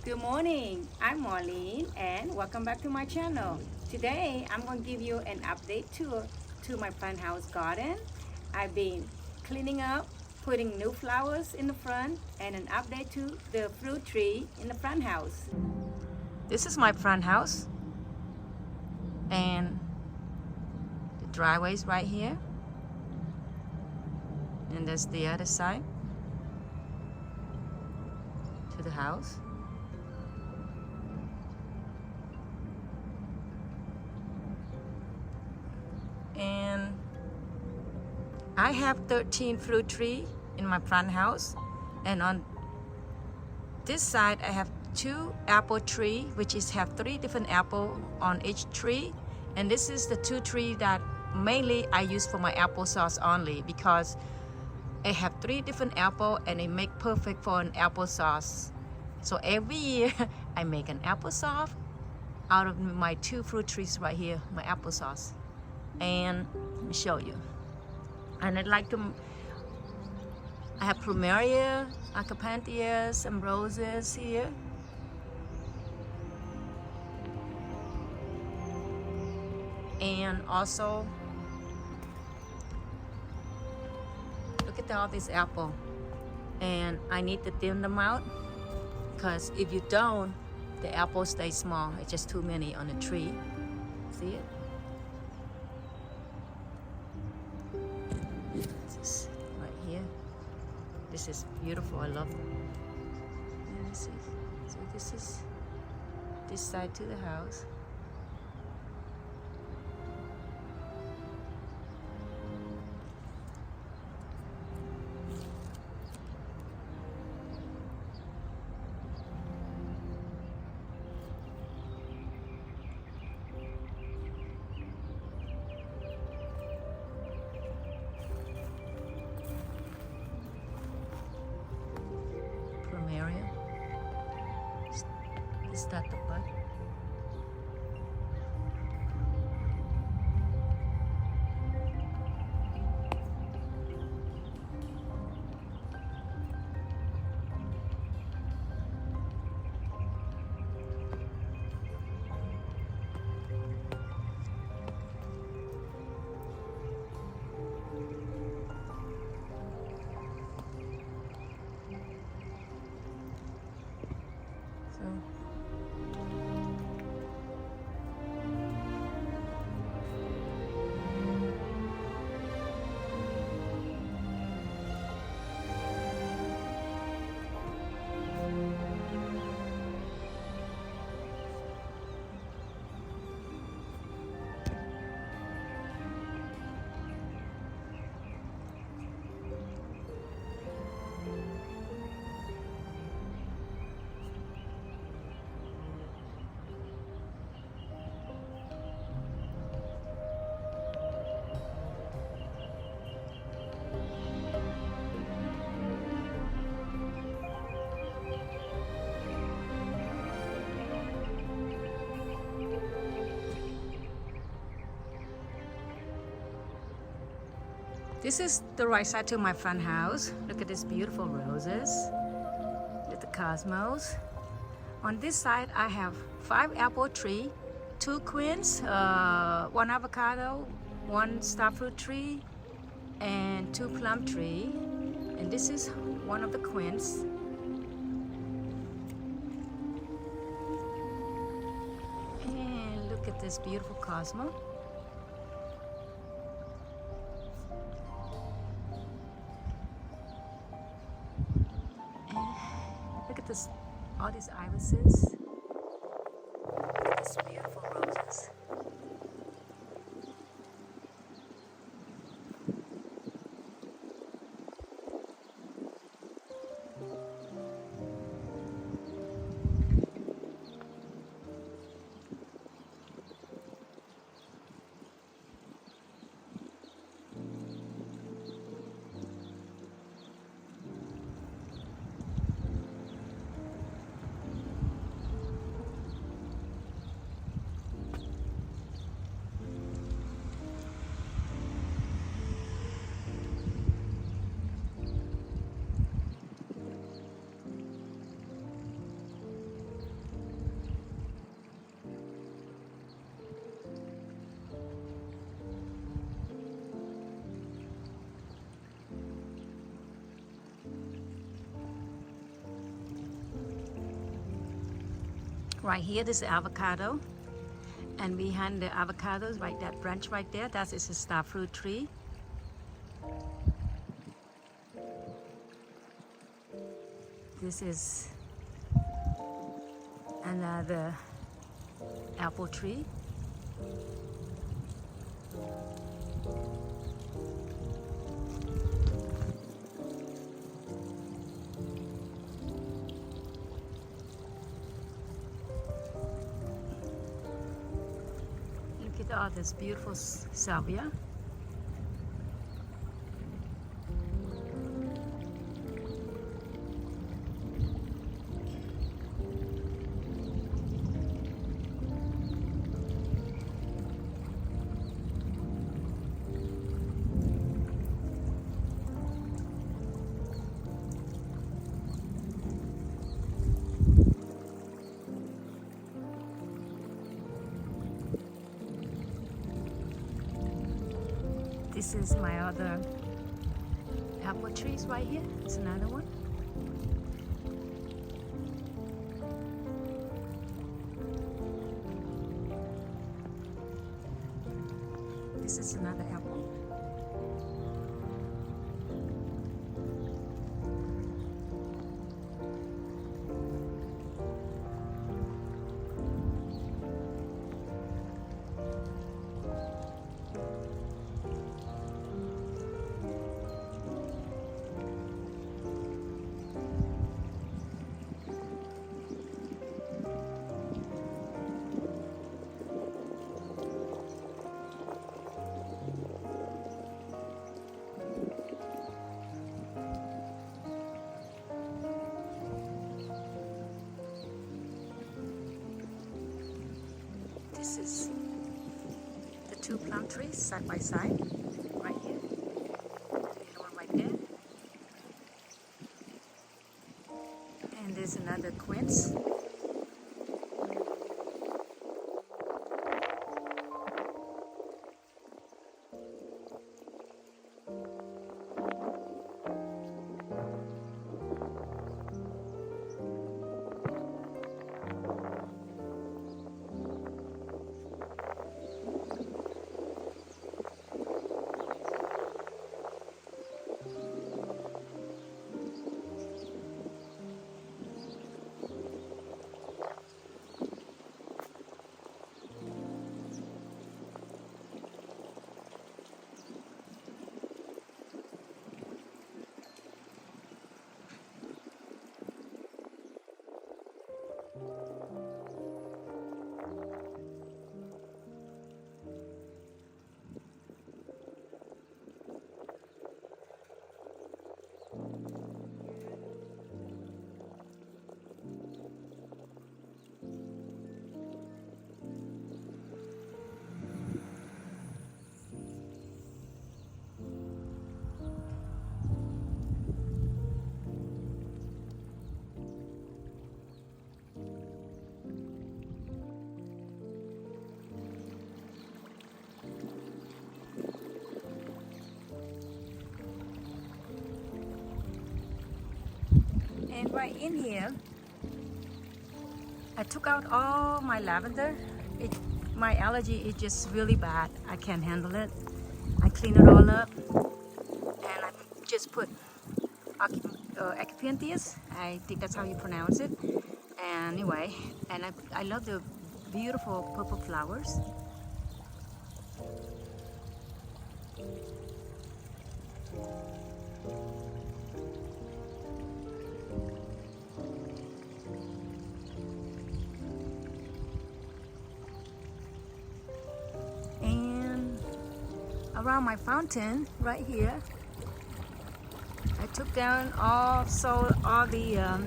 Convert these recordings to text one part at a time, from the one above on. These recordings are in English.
Good morning, I'm Marlene and welcome back to my channel. Today I'm going to give you an update tour to my front house garden. I've been cleaning up, putting new flowers in the front, and an update to the fruit tree in the front house. This is my front house and the driveway is right here, and that's the other side to the house. And I have 13 fruit trees in my front house, and on this side I have 2 apple trees, which have 3 different apples on each tree. And this is the 2 trees that mainly I use for my applesauce only, because I have 3 different apples and they make perfect for an applesauce. So every year I make an applesauce out of my 2 fruit trees right here, my applesauce. And let me show you. And I have plumeria, acantharia, some roses here. And also, look at all these apples. And I need to thin them out, because if you don't, the apples stay small. It's just too many on the tree. See it? This right here. This is beautiful. I love it. Let me see. So this is this side to the house. Plumeria. Is that the bud? This is the right side to my front house. Look at these beautiful roses with the cosmos. On this side, I have 5 apple tree, 2 quince, 1 avocado, 1 star fruit tree, and 2 plum tree. And this is one of the quince. And look at this beautiful cosmo. Look at this, all these irises. Look at these beautiful roses. Right here, this is avocado, and behind the avocados, right, that branch right there, that is a star fruit tree. This is another apple tree. Look at all this beautiful salvia. This is my other apple trees right here. It's another one. This is another apple. This is the 2 plum trees side by side, right here. The one right there. And there's another quince. And right in here, I took out all my lavender. My allergy is just really bad. I can't handle it. I clean it all up, and I just put Acipenthias. I think that's how you pronounce it. Anyway, and I love the beautiful purple flowers. And around my fountain right here, I took down all the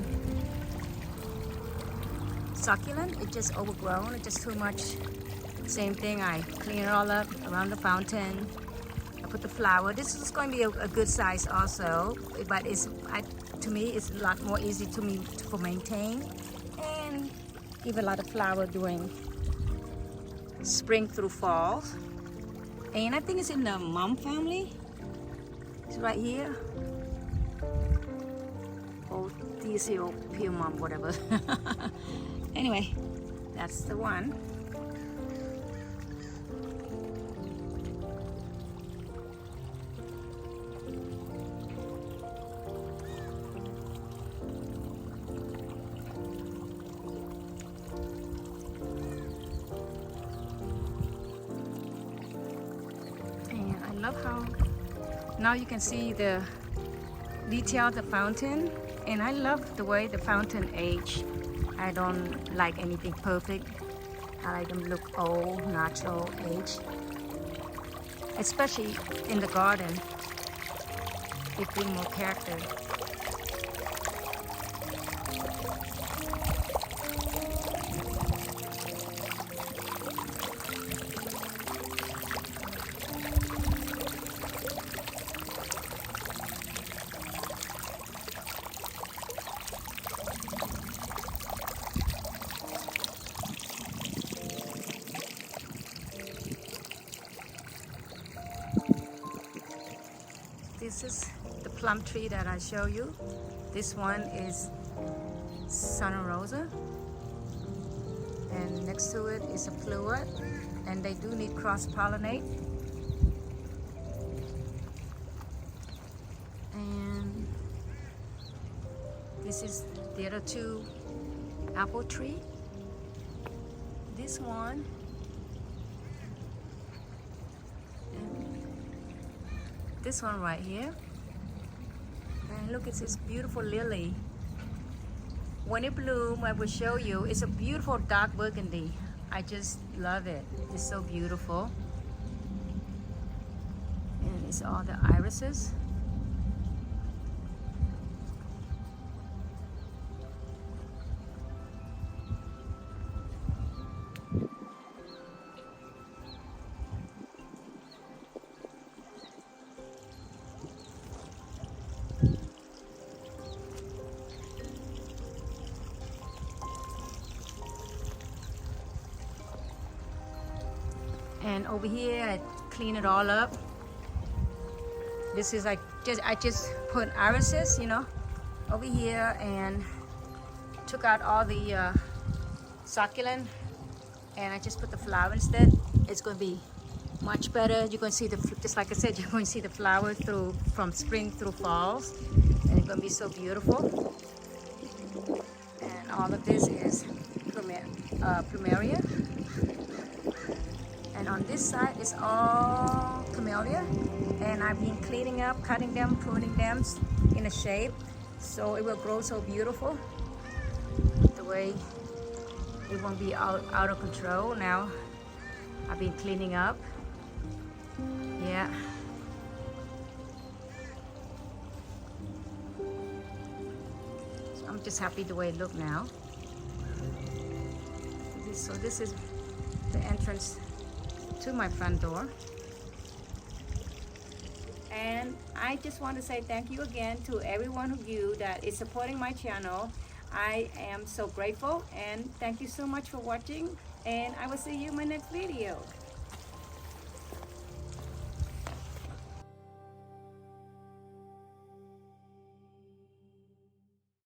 succulent. It's just overgrown. It's just too much. Same thing. I clean it all up around the fountain. I put the flower. This is going to be a good size also, but to me it's a lot more easy to maintain and give a lot of flower during spring through fall. And I think it's in the mum family. It's right here. Oh, Theosiopium mum, whatever. Anyway, that's the one. And I love how now you can see the detail of the fountain, and I love the way the fountain age. I don't like anything perfect. I like them look old, natural age. Especially in the garden, it brings more character. This is the plum tree that I show you. This one is Santa Rosa, and next to it is a fluid, and they do need cross-pollinate. And this is the other two apple tree. This one, this one right here, and look, it's this beautiful lily. When it blooms, I will show you. It's a beautiful dark burgundy. I just love it. It's so beautiful. And it's all the irises. And over here, I clean it all up. This is like I just put irises, you know, over here, and took out all the succulent, and I just put the flower instead. It's going to be much better. You're going to see just like I said, you're going to see the flower from spring through falls, and it's going to be so beautiful. And all of this is plumeria. And on this side is all camellia, and I've been cleaning up, cutting them, pruning them in a shape so it will grow so beautiful. The way it won't be out of control. Now I've been cleaning up. Yeah. So I'm just happy the way it looks now. So this is the entrance to my front door. And I just want to say thank you again to everyone of you that is supporting my channel. I am so grateful, and thank you so much for watching, and I will see you in my next video.